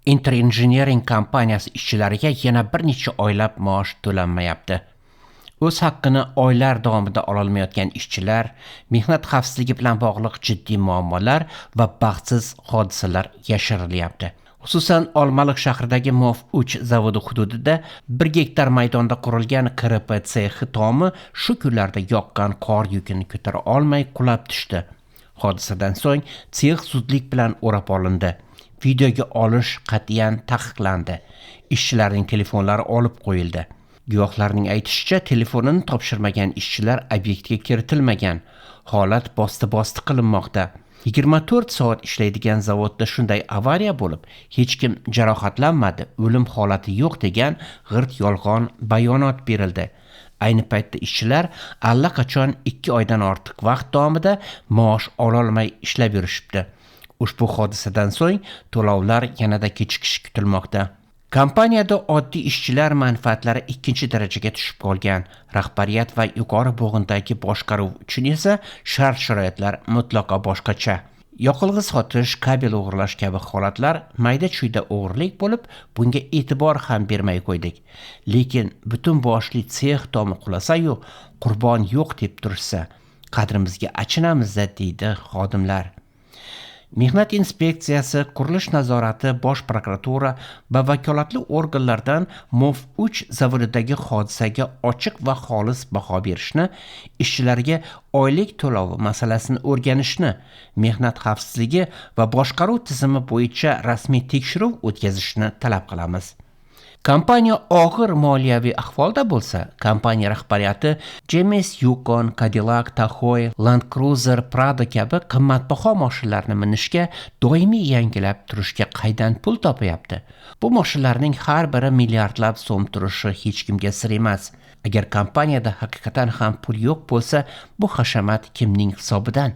Inter Engineering kompaniyasi ishchilariga yana bir necha oylab maosh to'lanmayapti. O'z haqqini oylar davomida ololmayotgan ishchilar, mehnat xavfsizligi bilan bog'liq jiddiy muammolar va baxtsiz hodisalar yashirilyapti. Xususan, Olmaliq shahridagi MOV3 zavodi hududida 1 gektar maydonda qurilgan KRP sexi tomi shu kunlarda yoqqan qor yukini ko'tara olmay qulab tushdi. Hodisadan so'ng sex zudlik bilan o'rab olindi. Videoga olish qat'iyan taqiqlandi. Ishchilarning telefonlari olib qo'yildi. Guvohlarning aytishicha, telefonini topshirmagan ishchilar obyektga kiritilmagan. Holat bosti qilinmoqda. 24 soat ishlaydigan zavodda shunday avariya bo'lib, hech kim jarohatlanmadi, o'lim holati yo'q degan g'irt yolg'on bayonot berildi. Ayni paytda ishchilar allaqachon 2 oydan ortiq vaqt davomida maosh ololmay ishlab yurishibdi. Ushbu hodisadan so'ng to'lovlar yanada kechikishi kutilmoqda. Kompaniyada oddiy ishchilar manfaatlari ikkinchi darajaga tushib qolgan. Rahbariyat va yuqori bo'g'indagi boshqaruv uchun esa shart-sharoitlar mutlaqo boshqacha. Yoqilg'i sotish, kabel o'g'irlash kabi holatlar mayda-chuyda o'g'irlik bo'lib, bunga e'tibor ham bermay qo'ydik. Lekin butun boshli sex tomi qulasa-yu, qurbon yo'q deb tursa, qadrimizga achinamizda deydi xodimlar. Mehnat inspeksiyasi, qurilish nazorati, bosh prokuratura va vakolatli organlardan MOV3 zavodidagi hodisaga ochiq va xolis baho berishni, ishchilarga oylik to'lovi masalasini o'rganishni, mehnat xavfsizligi va boshqaruv tizimi bo'yicha rasmiy tekshiruv o'tkazishni talab qilamiz. Kompaniya og'ir moliyaviy ahvolda bo'lsa, kompaniya rahbariyati James Yukon, Cadillac, Tahoe, Land Cruiser, Prado kabi qimmatbaho mashinalarni minishga, doimiy yangilab turishga qaydan pul topyapti? Bu mashinalarning har biri milliardlab so'm turishi hech kimga sir emas. Agar kompaniyada haqiqatan ham pul yo'q bo'lsa, bu hashamat kimning hisobidan?